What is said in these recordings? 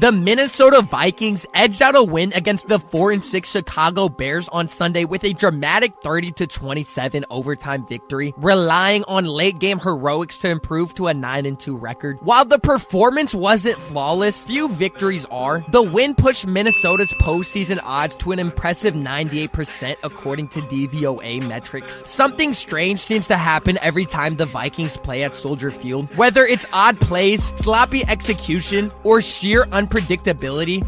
The Minnesota Vikings edged out a win against the 4-6 Chicago Bears on Sunday with a dramatic 30-27 overtime victory, relying on late-game heroics to improve to a 9-2 record. While the performance wasn't flawless, few victories are. The win pushed Minnesota's postseason odds to an impressive 98% according to DVOA metrics. Something strange seems to happen every time the Vikings play at Soldier Field. Whether it's odd plays, sloppy execution, or sheer unpredictability,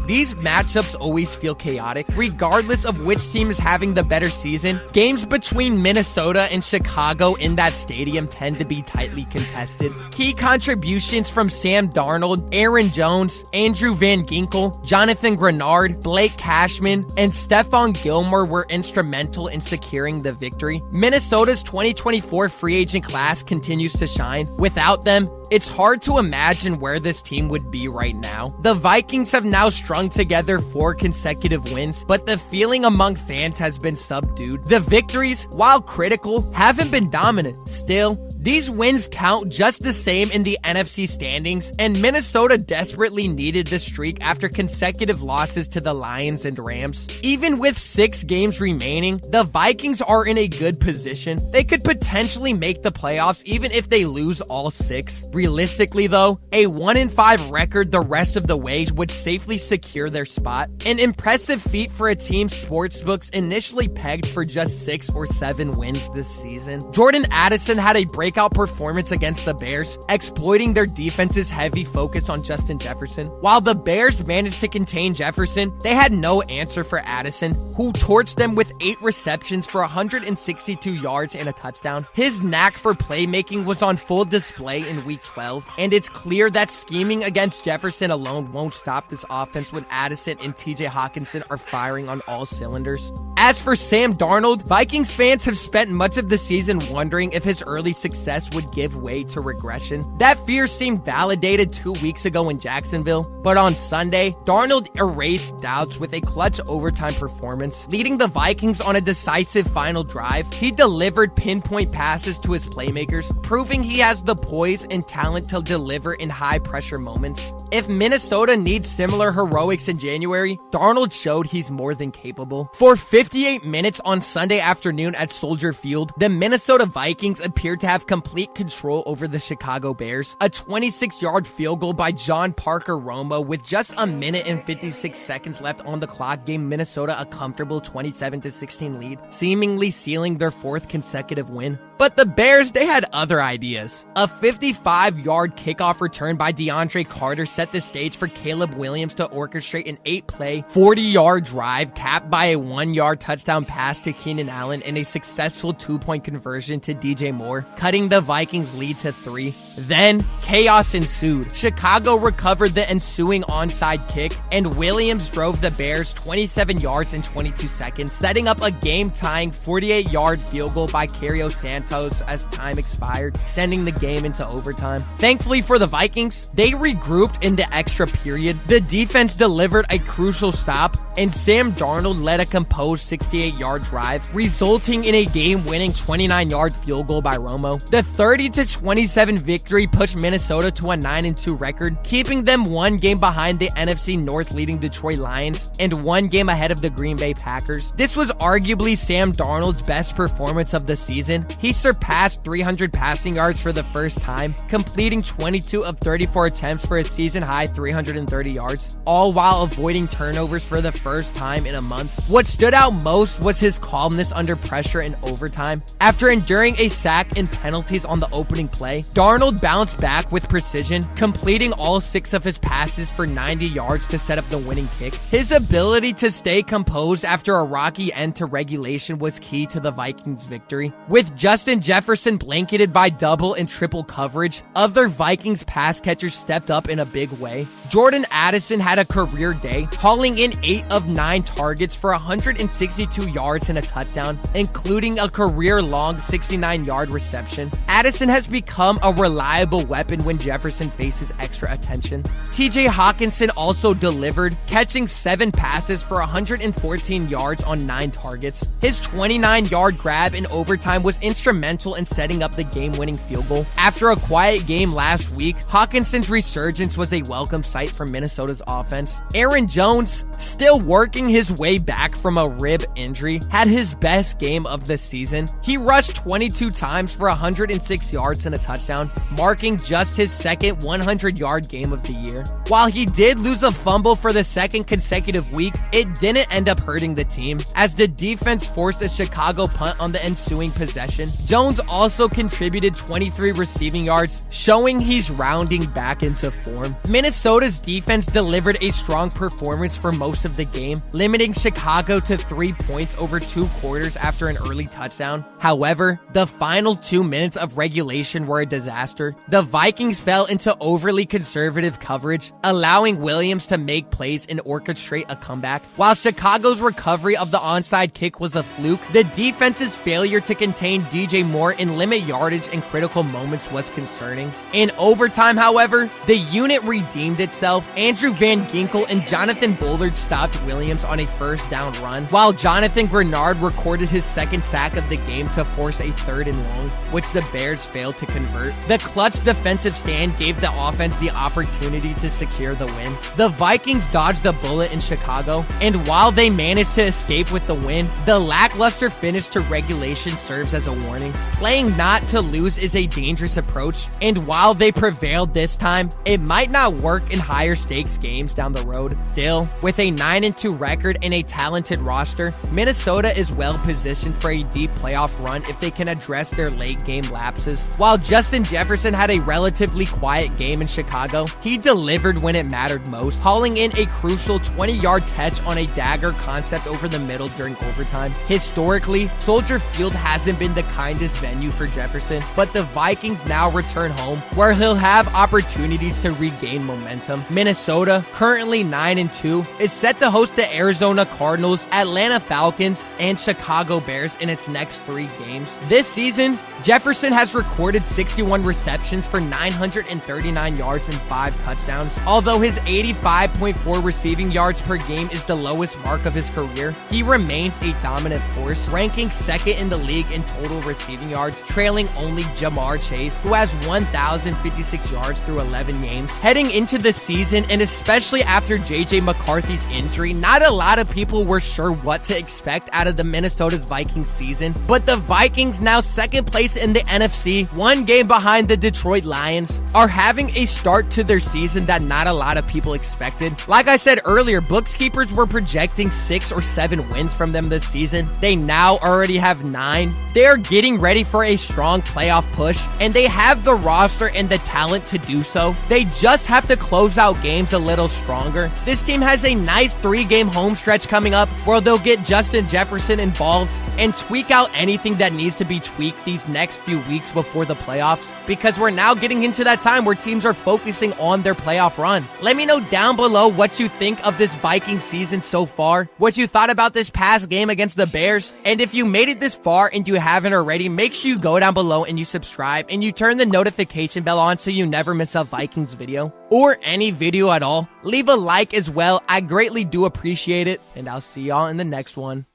these matchups always feel chaotic. Regardless of which team is having the better season, games between Minnesota and Chicago in that stadium tend to be tightly contested. Key contributions from Sam Darnold, Aaron Jones, Andrew Van Ginkel, Jonathan Grenard, Blake Cashman, and Stephon Gilmore were instrumental in securing the victory. Minnesota's 2024 free agent class continues to shine. Without them, it's hard to imagine where this team would be right now. The Vikings have now strung together 4 consecutive wins, but the feeling among fans has been subdued. The victories, while critical, haven't been dominant. Still, these wins count just the same in the NFC standings, and Minnesota desperately needed the streak after consecutive losses to the Lions and Rams. Even with 6 games remaining, the Vikings are in a good position. They could potentially make the playoffs even if they lose all 6. Realistically though, a 1-5 record the rest of the way would safely secure their spot. An impressive feat for a team sportsbooks initially pegged for just 6 or 7 wins this season. Jordan Addison had a breakout performance against the Bears, exploiting their defense's heavy focus on Justin Jefferson. While the Bears managed to contain Jefferson, they had no answer for Addison, who torched them with 8 receptions for 162 yards and a touchdown. His knack for playmaking was on full display in Week 12, and it's clear that scheming against Jefferson alone won't stop this offense when Addison and TJ Hawkinson are firing on all cylinders. As for Sam Darnold, Vikings fans have spent much of the season wondering if his early success would give way to regression. That fear seemed validated 2 weeks ago in Jacksonville, but on Sunday, Darnold erased doubts with a clutch overtime performance, leading the Vikings on a decisive final drive. He delivered pinpoint passes to his playmakers, proving he has the poise and talent to deliver in high-pressure moments. If Minnesota needs similar heroics in January, Darnold showed he's more than capable. For 58 minutes on Sunday afternoon at Soldier Field, the Minnesota Vikings appeared to have complete control over the Chicago Bears. A 26-yard field goal by John Parker Romo with just a minute and 56 seconds left on the clock gave Minnesota a comfortable 27-16 lead, seemingly sealing their 4th consecutive win. But the Bears, they had other ideas. A 55-yard kickoff return by DeAndre Carter set the stage for Caleb Williams to orchestrate an 8-play, 40-yard drive capped by a 1-yard touchdown pass to Keenan Allen and a successful 2-point conversion to DJ Moore, cutting the Vikings' lead to 3. Then, chaos ensued. Chicago recovered the ensuing onside kick, and Williams drove the Bears 27 yards in 22 seconds, setting up a game-tying 48-yard field goal by Cario Santos as time expired, sending the game into overtime. Thankfully for the Vikings, they regrouped in the extra period. The defense delivered a crucial stop, and Sam Darnold led a composed 68-yard drive, resulting in a game-winning 29-yard field goal by Romo. The 30-27 victory pushed Minnesota to a 9-2 record, keeping them 1 game behind the NFC North leading Detroit Lions and 1 game ahead of the Green Bay Packers. This was arguably Sam Darnold's best performance of the season. He surpassed 300 passing yards for the first time, completing 22 of 34 attempts for a season-high 330 yards, all while avoiding turnovers for the first time in a month. What stood out most was his calmness under pressure in overtime. After enduring a sack and penalties on the opening play, Darnold bounced back with precision, completing all 6 of his passes for 90 yards to set up the winning kick. His ability to stay composed after a rocky end to regulation was key to the Vikings' victory. With Justin Jefferson blanketed by double and triple coverage, other Vikings pass catchers stepped up in a big way. Jordan Addison had a career day, hauling in 8 of 9 targets for 162 yards and a touchdown, including a career-long 69-yard reception. Addison has become a reliable weapon when Jefferson faces extra attention. TJ Hawkinson also delivered, catching 7 passes for 114 yards on 9 targets. His 29-yard grab in overtime was instrumental in setting up the game-winning field goal. After a quiet game last week, Hawkinson's resurgence was a welcome sight for Minnesota's offense. Aaron Jones, still working his way back from a rib injury, had his best game of the season. He rushed 22 times for 106 yards and a touchdown, marking just his second 100-yard game of the year. While he did lose a fumble for the second consecutive week, it didn't end up hurting the team, as the defense forced a Chicago punt on the ensuing possession. Jones also contributed 23 receiving yards, showing he's rounding back into form. Minnesota's defense delivered a strong performance for most of the game, limiting Chicago to 3 points over 2 quarters after an early touchdown. However, the final 2 minutes of regulation were a disaster. The Vikings fell into overly conservative coverage, allowing Williams to make plays and orchestrate a comeback. While Chicago's recovery of the onside kick was a fluke, the defense's failure to contain DJ Moore and limit yardage in critical moments was concerning. In overtime, however, the unit redeemed itself. Andrew Van Ginkel and Jonathan Bullard stopped Williams on a first down run, while Jonathan Grenard recorded his second sack of the game to force a 3rd and long, which the Bears failed to convert. The clutch defensive stand gave the offense the opportunity to secure the win. The Vikings dodged the bullet in Chicago, and while they managed to escape with the win, the lackluster finish to regulation serves as a warning. Playing not to lose is a dangerous approach, and while they prevailed this time, it might not work in higher stakes games down the road. Still, with a 9-2 record and a talented roster, Minnesota is well positioned for a deep playoff run if they can address their late game lapses. While Justin Jefferson had a relatively quiet game in Chicago, he delivered when it mattered most, hauling in a crucial 20-yard catch on a dagger concept over the middle during overtime. Historically, Soldier Field hasn't been the kindest venue for Jefferson, but the Vikings now return home, where he'll have opportunities to regain momentum. Minnesota, currently 9-2, is set to host the Arizona Cardinals, Atlanta Falcons, and Chicago Bears in its next 3 games. This season, Jefferson has recorded 61 receptions for 939 yards and 5 touchdowns. Although his 85.4 receiving yards per game is the lowest mark of his career, he remains a dominant force, ranking 2nd in the league in total receiving yards, trailing only Jamar Chase, who has 1,056 yards through 11 games. Heading into the season, and especially after J.J. McCarthy's injury, not a lot of people were sure what to expect out of the Minnesota Vikings season, but the Vikings, now 2nd place in the NFC, 1 game behind the Detroit Lions, are having a start to their season that not a lot of people expected. Like I said earlier, bookkeepers were projecting 6 or 7 wins from them this season. They now already have 9. They're getting ready for a strong playoff push, and they have the roster and the talent to do so. They just have to close out games a little stronger. This team has a nice 3-game home stretch coming up where they'll get Justin Jefferson involved and tweak out anything that needs to be tweaked these next few weeks before the playoffs, because we're now getting into that time where teams are focusing on their playoff run. Let me know down below what you think of this Viking season so far, what you thought about this past game against the Bears, and if you made it this far and you haven't already, make sure you go down below and you subscribe and you turn the notification bell on so you never miss a Vikings video or any video at all. Leave a like as well. I greatly do appreciate it, and I'll see y'all in the next one.